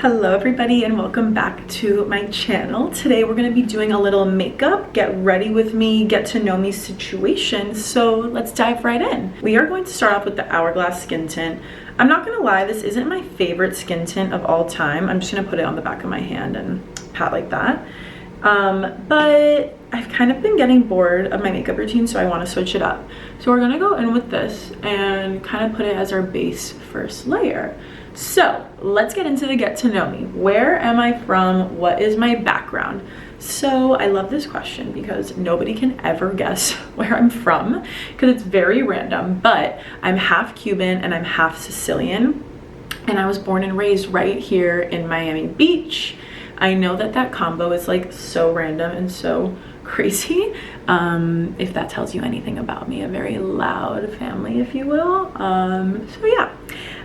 Hello everybody and welcome back to my channel. Today we're going to be doing a little makeup, get ready with me, get to know me situation. So let's dive right in. We are going to start off with the Hourglass skin tint. I'm not going to lie, this isn't my favorite skin tint of all time. I'm just going to put it on the back of my hand and pat like that. But I've kind of been getting bored of my makeup routine, so I want to switch it up. So we're going to go in with this and kind of put it as our base first layer. So let's get into the get to know me. Where am I from? What is my background? So I love this question because nobody can ever guess where I'm from because it's very random, but I'm half Cuban and I'm half Sicilian, and I was born and raised right here in Miami Beach. I know that combo is like so random and so crazy. If that tells you anything about me, a very loud family, if you will. So yeah,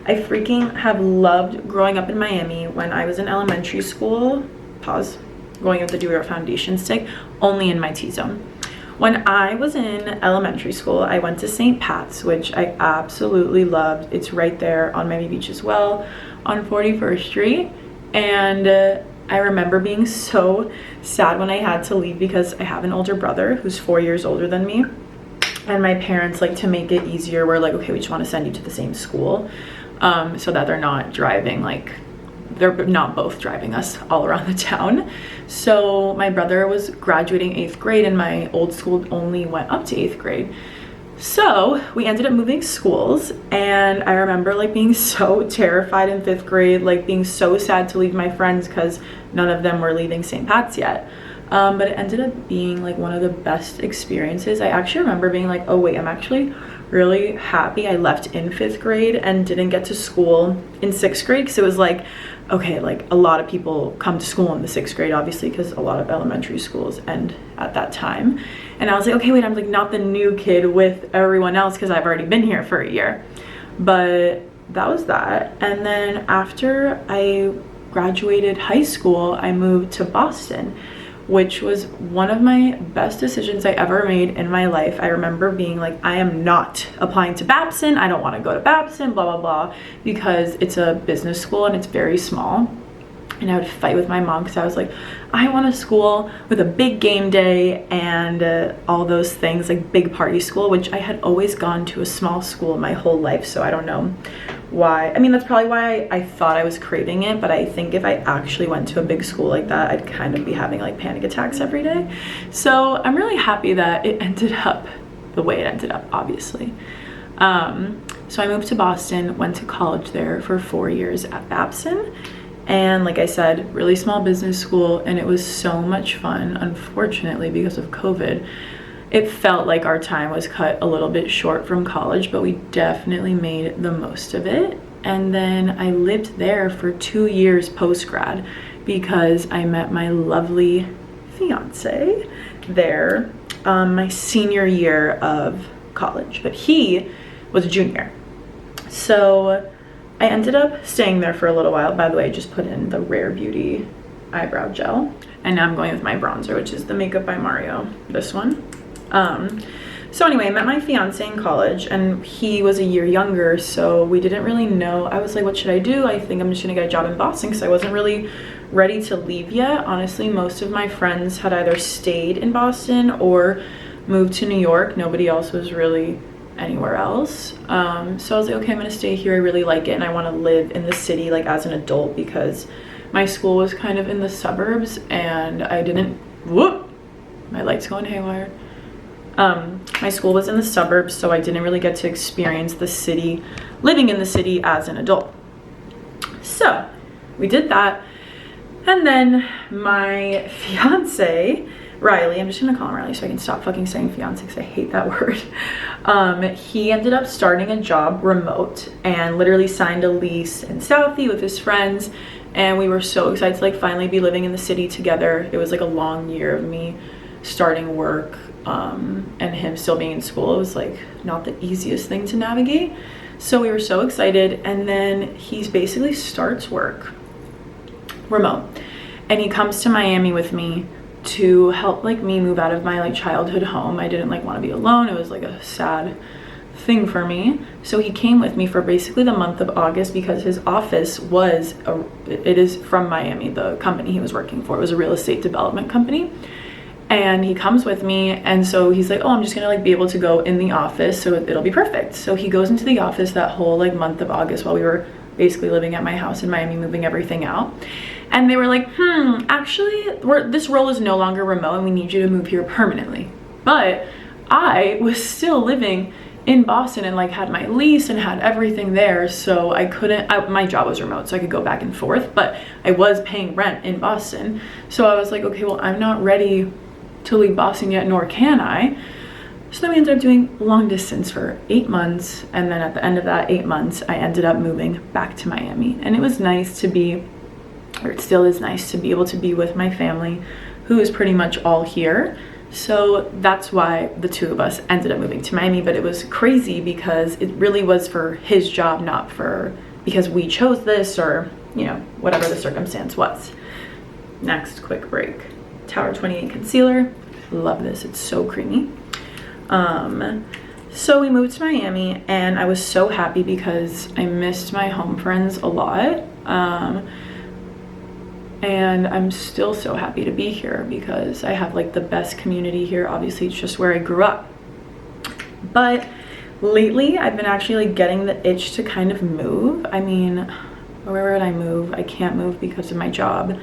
I freaking have loved growing up in Miami. When I was in elementary school, going with the Do Your Foundation stick, only in my T-zone. When I was in elementary school, I went to St. Pat's, which I absolutely loved. It's right there on Miami Beach as well, on 41st Street. And I remember being so sad when I had to leave because I have an older brother who's 4 years older than me. And my parents, like, to make it easier, were like, okay, we just want to send you to the same school, so that they're not driving, like, they're not both driving us all around the town. So my brother was graduating 8th grade and my old school only went up to 8th grade. So we ended up moving schools, and I remember like being so terrified in 5th grade, like being so sad to leave my friends because none of them were leaving St. Pat's yet. But it ended up being like one of the best experiences. I actually remember being like, oh wait, I'm actually really happy I left in 5th grade and didn't get to school in 6th grade, because it was like, okay, like a lot of people come to school in the 6th grade, obviously, because a lot of elementary schools end at that time. And I was like, okay, wait, I'm like not the new kid with everyone else because I've already been here for a year. But that was that. And then after I graduated high school, I moved to Boston, which was one of my best decisions I ever made in my life. I remember being like, I am not applying to Babson. I don't want to go to Babson, blah, blah, blah, because it's a business school and it's very small. And I would fight with my mom because I was like, I want a school with a big game day and all those things, like big party school, which I had always gone to a small school my whole life. So I don't know why. I mean, that's probably why I thought I was craving it, but I think if I actually went to a big school like that, I'd kind of be having like panic attacks every day. So I'm really happy that it ended up the way it ended up, obviously. So I moved to Boston, went to college there for 4 years at Babson. And like I said, really small business school, and it was so much fun. Unfortunately, because of COVID, it felt like our time was cut a little bit short from college, but we definitely made the most of it. And then I lived there for 2 years post-grad because I met my lovely fiance there my senior year of college, but he was a junior. So I ended up staying there for a little while. By the way, I just put in the Rare Beauty eyebrow gel, and now I'm going with my bronzer, which is the Makeup by Mario, this one. So anyway, I met my fiance in college, and he was a year younger, so we didn't really know. I was like, what should I do? I think I'm just gonna get a job in Boston, because I wasn't really ready to leave yet. Honestly, most of my friends had either stayed in Boston or moved to New York. Nobody else was really anywhere else. So I was like, okay, I'm gonna stay here. I really like it, and I want to live in the city like as an adult, because my school was kind of in the suburbs, and I didn't, whoop, my light's going haywire. My school was in the suburbs, so I didn't really get to experience the city, living in the city as an adult. So we did that, and then my fiance Riley, I'm just gonna call him Riley so I can stop fucking saying fiance because I hate that word. He ended up starting a job remote and literally signed a lease in Southie with his friends, and we were so excited to like finally be living in the city together. It was like a long year of me starting work and him still being in school. It was like not the easiest thing to navigate. So we were so excited, and then he basically starts work remote, and he comes to Miami with me to help like me move out of my like childhood home. I didn't like want to be alone. It was like a sad thing for me. So he came with me for basically the month of August because his office it is from Miami, the company he was working for. It was a real estate development company. And he comes with me, and so he's like, oh, I'm just gonna like be able to go in the office, so it'll be perfect. So he goes into the office that whole like month of August while we were basically living at my house in Miami, moving everything out. And they were like, actually, this role is no longer remote and we need you to move here permanently. But I was still living in Boston and like had my lease and had everything there, so I couldn't, my job was remote, so I could go back and forth, but I was paying rent in Boston. So I was like, okay, well, I'm not ready to leave Boston yet, nor can I. So then we ended up doing long distance for 8 months, and then at the end of that 8 months, I ended up moving back to Miami. And it was nice to be, or it still is nice to be able to be with my family, who is pretty much all here. So that's why the two of us ended up moving to Miami. But it was crazy because it really was for his job, not for because we chose this or, you know, whatever the circumstance was. Next, quick break. Tower 28 concealer. Love this. It's so creamy. So we moved to Miami, and I was so happy because I missed my home friends a lot. And I'm still so happy to be here because I have like the best community here. Obviously, it's just where I grew up. But lately, I've been actually like getting the itch to kind of move. I mean, where would I move? I can't move because of my job.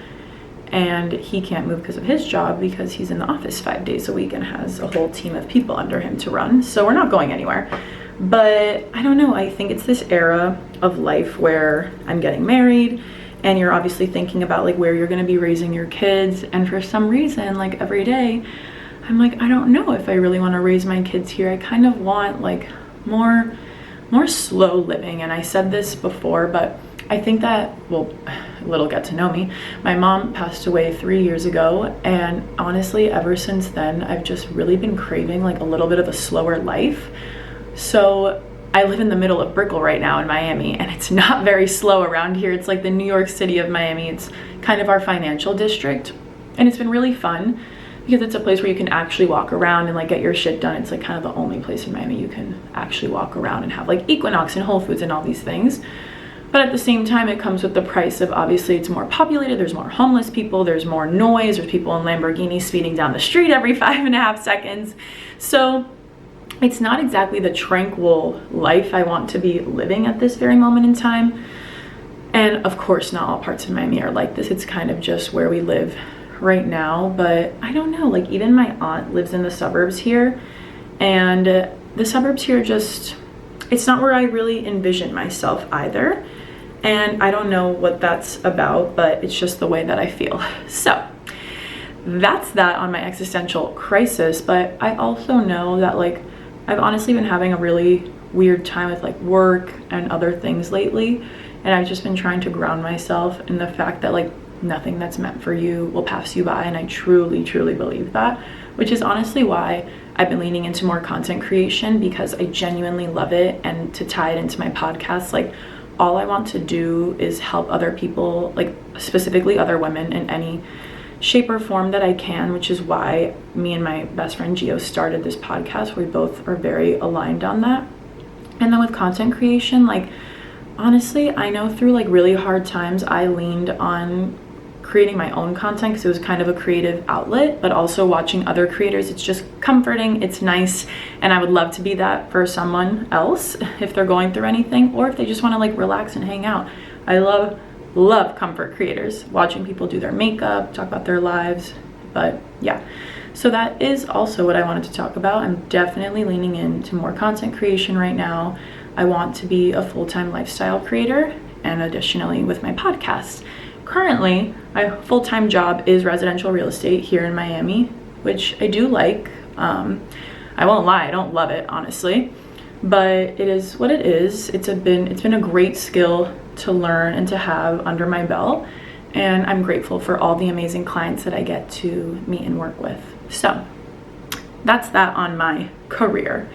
And he can't move because of his job because he's in the office 5 days a week and has a whole team of people under him to run. So we're not going anywhere. But I don't know, I think it's this era of life where I'm getting married and you're obviously thinking about like where you're going to be raising your kids. And for some reason, like every day, I'm like, I don't know if I really want to raise my kids here. I kind of want like more slow living. And I said this before, but I think that, well, little get to know me, my mom passed away 3 years ago, and honestly ever since then I've just really been craving like a little bit of a slower life. So I live in the middle of Brickell right now in Miami, and it's not very slow around here. It's like the New York City of Miami. It's kind of our financial district, and it's been really fun because it's a place where you can actually walk around and like get your shit done. It's like kind of the only place in Miami you can actually walk around and have like Equinox and Whole Foods and all these things. But at the same time, it comes with the price of obviously it's more populated, there's more homeless people, there's more noise, there's people in Lamborghinis speeding down the street every 5.5 seconds. So it's not exactly the tranquil life I want to be living at this very moment in time. And of course, not all parts of Miami are like this. It's kind of just where we live right now. But I don't know, like even my aunt lives in the suburbs here, and the suburbs here just, it's not where I really envision myself either. And I don't know what that's about, but it's just the way that I feel. So that's that on my existential crisis. But I also know that like I've honestly been having a really weird time with like work and other things lately. And I've just been trying to ground myself in the fact that like nothing that's meant for you will pass you by. And I truly, truly believe that, which is honestly why I've been leaning into more content creation, because I genuinely love it. And to tie it into my podcast, like all I want to do is help other people, like specifically other women in any shape or form that I can, which is why me and my best friend Gio started this podcast. We both are very aligned on that. And then with content creation, like honestly, I know through like really hard times, I leaned on creating my own content because it was kind of a creative outlet, but also watching other creators, it's just comforting, it's nice, and I would love to be that for someone else if they're going through anything, or if they just want to like relax and hang out. I love comfort creators, watching people do their makeup, talk about their lives. But yeah, so that is also what I wanted to talk about. I'm definitely leaning into more content creation right now. I want to be a full-time lifestyle creator, and additionally with my podcast. Currently, my full-time job is residential real estate here in Miami, which I do like. I won't lie, I don't love it, honestly, but it is what it is. It's been a great skill to learn and to have under my belt, and I'm grateful for all the amazing clients that I get to meet and work with. So that's that on my career.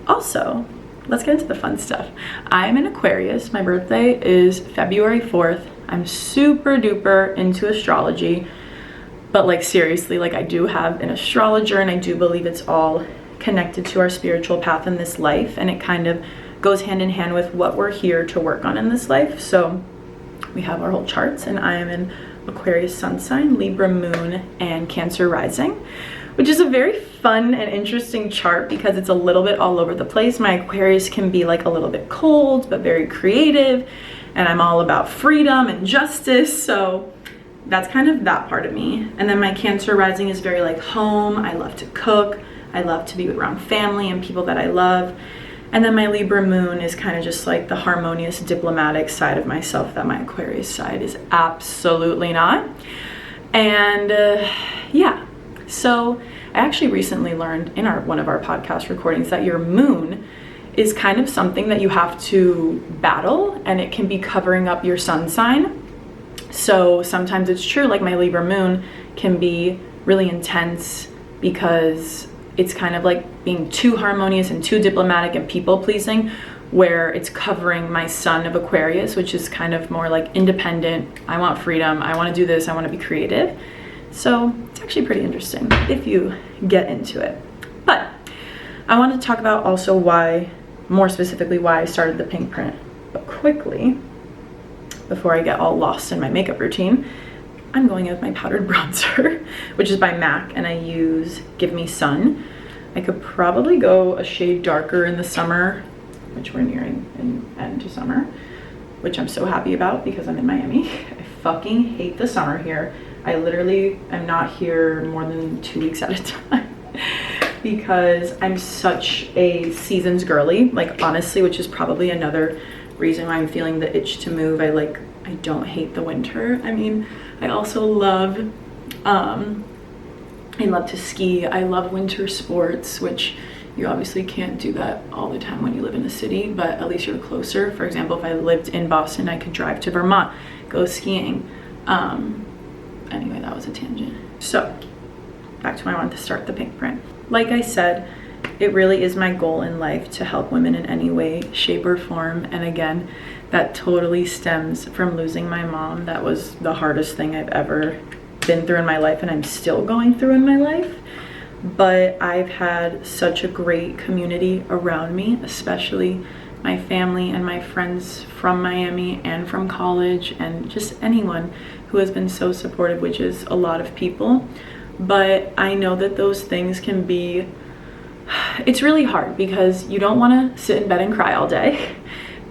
Also, let's get into the fun stuff. I'm an Aquarius. My birthday is February 4th. I'm super duper into astrology, but like seriously, like I do have an astrologer and I do believe it's all connected to our spiritual path in this life, and it kind of goes hand in hand with what we're here to work on in this life. So we have our whole charts, and I am in Aquarius sun sign, Libra moon, and Cancer rising, which is a very fun and interesting chart because it's a little bit all over the place. My Aquarius can be like a little bit cold but very creative, and I'm all about freedom and justice, so that's kind of that part of me. And then my Cancer rising is very like home. I love to cook, I love to be around family and people that I love. And then my Libra moon is kind of just like the harmonious, diplomatic side of myself that my Aquarius side is absolutely not. And yeah, so I actually recently learned in one of our podcast recordings that your moon is kind of something that you have to battle, and it can be covering up your sun sign. So sometimes it's true, like my Libra moon can be really intense because it's kind of like being too harmonious and too diplomatic and people pleasing, where it's covering my sun of Aquarius, which is kind of more like independent. I want freedom, I want to do this, I want to be creative. So it's actually pretty interesting if you get into it. But I want to talk about also why, more specifically, why I started the pink print. But quickly, before I get all lost in my makeup routine, I'm going in with my powdered bronzer, which is by MAC, and I use Give Me Sun. I could probably go a shade darker in the summer, which we're nearing an end to summer, which I'm so happy about because I'm in Miami. I fucking hate the summer here. I literally am not here more than 2 weeks at a time because I'm such a seasons girly, like honestly, which is probably another reason why I'm feeling the itch to move. I don't hate the winter. I mean, I also love, I love to ski. I love winter sports, which you obviously can't do that all the time when you live in the city, but at least you're closer. For example, if I lived in Boston, I could drive to Vermont, go skiing. Anyway, that was a tangent. So back to why I wanted to start the pink print. Like I said, it really is my goal in life to help women in any way, shape, or form. And again, that totally stems from losing my mom. That was the hardest thing I've ever been through in my life, and I'm still going through in my life. But I've had such a great community around me, especially my family and my friends from Miami and from college, and just anyone who has been so supportive, which is a lot of people. But I know that those things can be, it's really hard because you don't want to sit in bed and cry all day,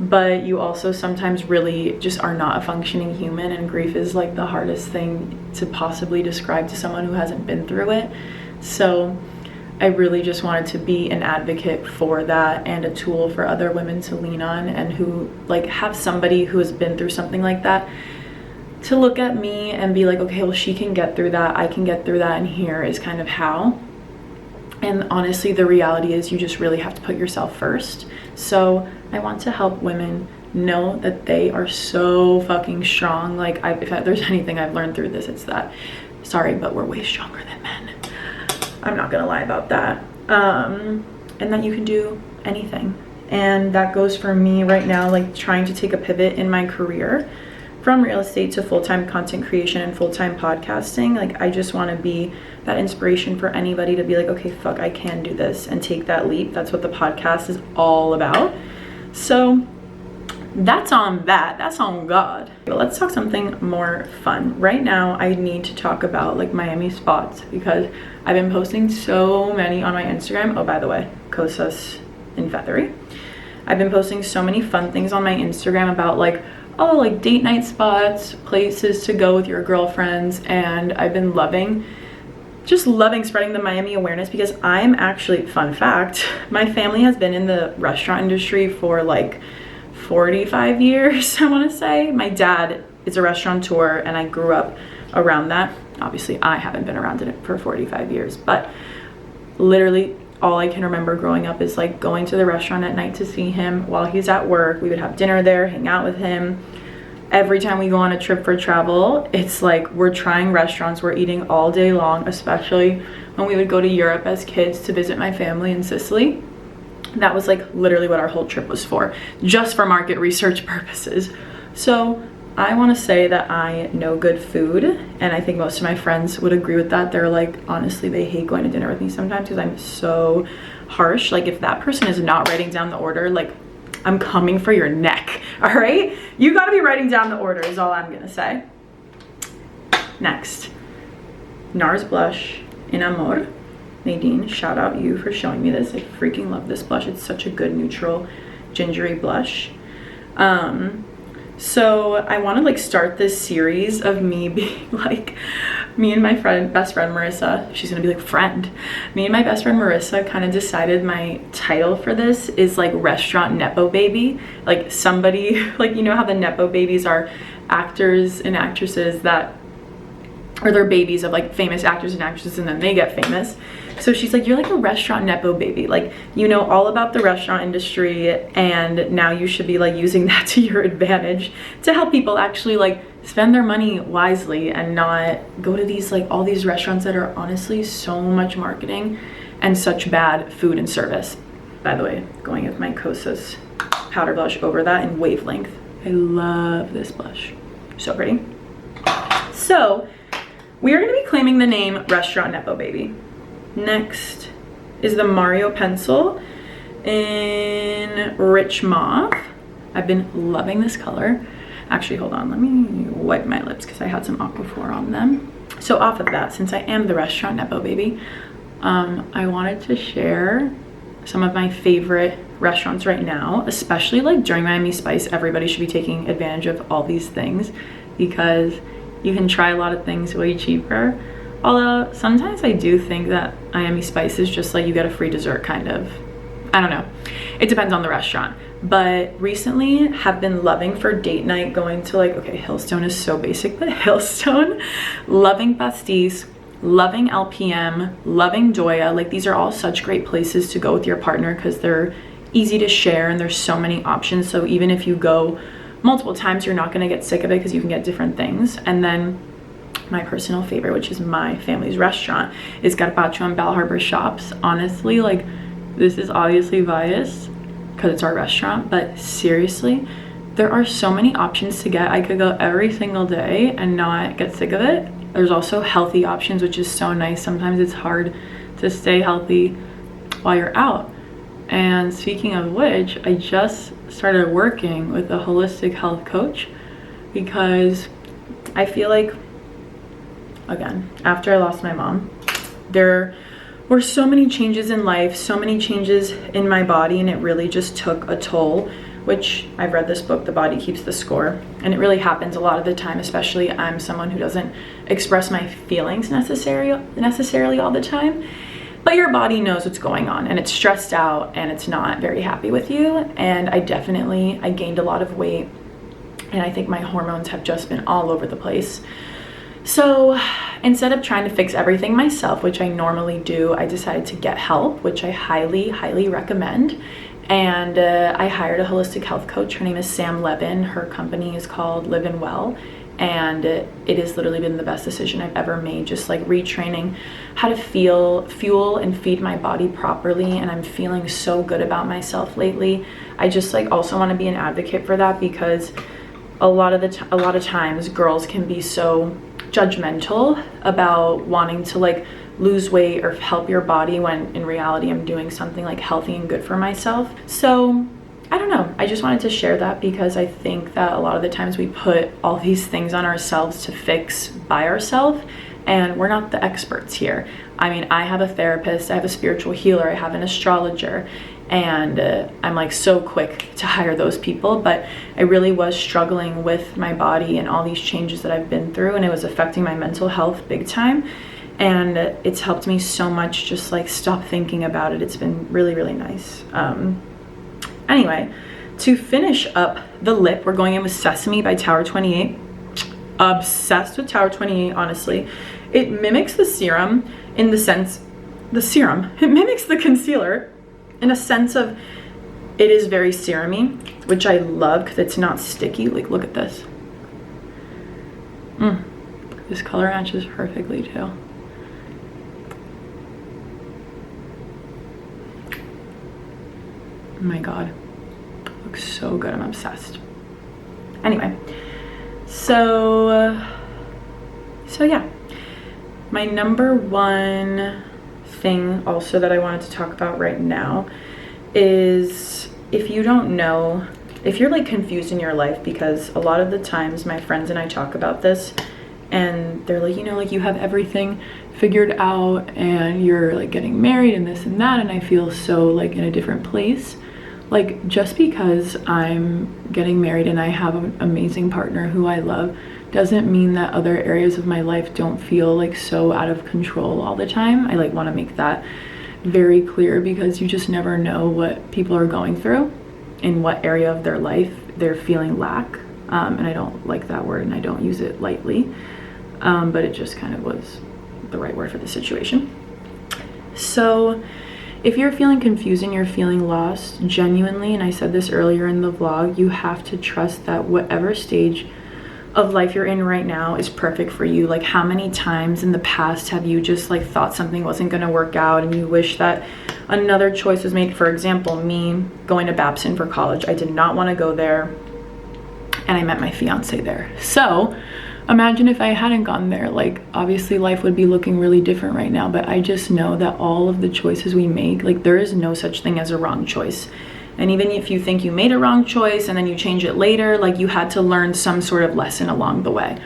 but you also sometimes really just are not a functioning human, and grief is like the hardest thing to possibly describe to someone who hasn't been through it. So I really just wanted to be an advocate for that and a tool for other women to lean on, and who like have somebody who has been through something like that to look at me and be like, okay, well, she can get through that, I can get through that, and here is kind of how. And honestly, the reality is you just really have to put yourself first. So I want to help women know that they are so fucking strong. Like, if there's anything I've learned through this, it's that, sorry, but we're way stronger than men. I'm not gonna lie about that. And that you can do anything. And that goes for me right now, like trying to take a pivot in my career from real estate to full-time content creation and full-time podcasting. Like, I just want to be that inspiration for anybody to be like, okay, fuck, I can do this, and take that leap. That's what the podcast is all about. So that's on that. That's on God. But let's talk something more fun. Right now, I need to talk about like Miami spots because I've been posting so many on my Instagram. Oh, by the way, Cosas in Feathery. I've been posting so many fun things on my Instagram about like, oh, like date night spots, places to go with your girlfriends, and I've been loving spreading the Miami awareness because I'm actually, fun fact, my family has been in the restaurant industry for like 45 years, I want to say. My dad is a restaurateur, and I grew up around that. Obviously, I haven't been around it for 45 years, but literally all I can remember growing up is like going to the restaurant at night to see him while he's at work. We would have dinner there, hang out with him. Every time we go on a trip for travel, it's like we're trying restaurants, we're eating all day long, especially when we would go to Europe as kids to visit my family in Sicily. That was like literally what our whole trip was for, just for market research purposes. So I want to say that I know good food, and I think most of my friends would agree with that. They're like, honestly, they hate going to dinner with me sometimes because I'm so harsh. Like, if that person is not writing down the order, like, I'm coming for your neck, all right? You got to be writing down the order is all I'm gonna say. Next, NARS blush in Amor. Nadine, shout out you for showing me this. I freaking love this blush. It's such a good neutral gingery blush. So I want to like start this series of me being like, me and my best friend Marissa, she's gonna be like friend. Me and my best friend Marissa kind of decided my title for this is like restaurant Nepo baby. Like somebody, like, you know how the Nepo babies are actors and actresses that, or they're babies of like famous actors and actresses and then they get famous. So she's like, you're like a restaurant Nepo baby. Like, you know all about the restaurant industry and now you should be like using that to your advantage to help people actually like spend their money wisely and not go to these like all these restaurants that are honestly so much marketing and such bad food and service. By the way, going with my Kosas powder blush over that in wavelength. I love this blush. So pretty. So we are going to be claiming the name Restaurant Nepo Baby. Next is the Mario pencil in Rich Mauve. I've been loving this color. Actually, hold on, let me wipe my lips because I had some Aquaphor on them. So off of that, since I am the Restaurant Nepo Baby, I wanted to share some of my favorite restaurants right now, especially like during Miami Spice. Everybody should be taking advantage of all these things because you can try a lot of things way cheaper. Although sometimes I do think that Miami Spice is just like you get a free dessert kind of. I don't know. It depends on the restaurant. But recently have been loving for date night going to like, okay, Hillstone is so basic, but Hillstone, loving Pastis, loving LPM, loving Doya. Like these are all such great places to go with your partner because they're easy to share and there's so many options. So even if you go multiple times, you're not gonna get sick of it because you can get different things. And then my personal favorite, which is my family's restaurant, is Carpaccio and Bal Harbour Shops. Honestly, like this is obviously biased because it's our restaurant, but seriously, there are so many options to get. I could go every single day and not get sick of it. There's also healthy options, which is so nice. Sometimes it's hard to stay healthy while you're out. And speaking of which, I just started working with a holistic health coach because I feel like, again, after I lost my mom, there were so many changes in life, so many changes in my body, and it really just took a toll, which I've read this book, The Body Keeps the Score, and it really happens a lot of the time, especially I'm someone who doesn't express my feelings necessarily all the time. But your body knows what's going on and it's stressed out and it's not very happy with you. And I gained a lot of weight and I think my hormones have just been all over the place. So instead of trying to fix everything myself, which I normally do, I decided to get help, which I highly, highly recommend. And I hired a holistic health coach. Her name is Sam Levin. Her company is called Live and Well. And it has literally been the best decision I've ever made, just like retraining how to fuel and feed my body properly. And I'm feeling so good about myself lately. I just like also want to be an advocate for that because a lot of times girls can be so judgmental about wanting to like lose weight or help your body when in reality I'm doing something like healthy and good for myself. So I don't know, I just wanted to share that because I think that a lot of the times we put all these things on ourselves to fix by ourselves and we're not the experts here. I mean, I have a therapist, I have a spiritual healer, I have an astrologer, and I'm like so quick to hire those people, but I really was struggling with my body and all these changes that I've been through and it was affecting my mental health big time. And it's helped me so much just like stop thinking about it. It's been really, really nice. Anyway, to finish up the lip, we're going in with Sesame by Tower 28. Obsessed with Tower 28, honestly. It mimics the serum in the sense, it mimics the concealer in a sense of it is very serum-y, which I love because it's not sticky. Like, look at this. This color matches perfectly too. Oh my god, looks so good. I'm obsessed. Anyway, So yeah, my number one thing also that I wanted to talk about right now is, if you don't know, if you're like confused in your life, because a lot of the times my friends and I talk about this and they're like, you know, like you have everything figured out and you're like getting married and this and that, and I feel so like in a different place. Like, just because I'm getting married and I have an amazing partner who I love doesn't mean that other areas of my life don't feel like so out of control all the time. I like want to make that very clear, because you just never know what people are going through, in what area of their life they're feeling lack. And I don't like that word and I don't use it lightly, but it just kind of was the right word for the situation. So if you're feeling confused and you're feeling lost, genuinely, and I said this earlier in the vlog, you have to trust that whatever stage of life you're in right now is perfect for you. Like, how many times in the past have you just like thought something wasn't going to work out and you wish that another choice was made? For example, me going to Babson for college. I did not want to go there and I met my fiance there. So imagine if I hadn't gone there. Like, obviously life would be looking really different right now, but I just know that all of the choices we make, like, there is no such thing as a wrong choice. And even if you think you made a wrong choice and then you change it later, like, you had to learn some sort of lesson along the way.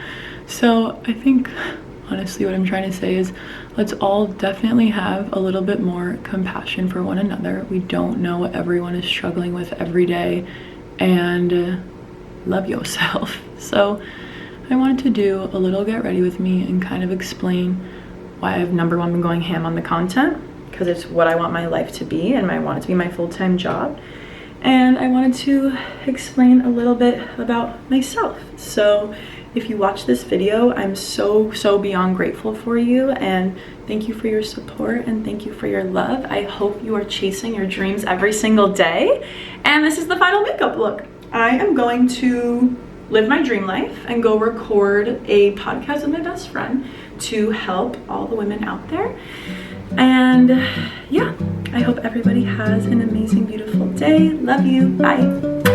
So I think honestly what I'm trying to say is, let's all definitely have a little bit more compassion for one another. We don't know what everyone is struggling with every day, and love yourself. So I wanted to do a little get ready with me and kind of explain why I've, number one, been going ham on the content, because it's what I want my life to be and I want it to be my full-time job. And I wanted to explain a little bit about myself. So if you watch this video, I'm so beyond grateful for you, and thank you for your support and thank you for your love. I hope you are chasing your dreams every single day. And this is the final makeup look. I am going to live my dream life and go record a podcast with my best friend to help all the women out there. And yeah, I hope everybody has an amazing, beautiful day. Love you. Bye.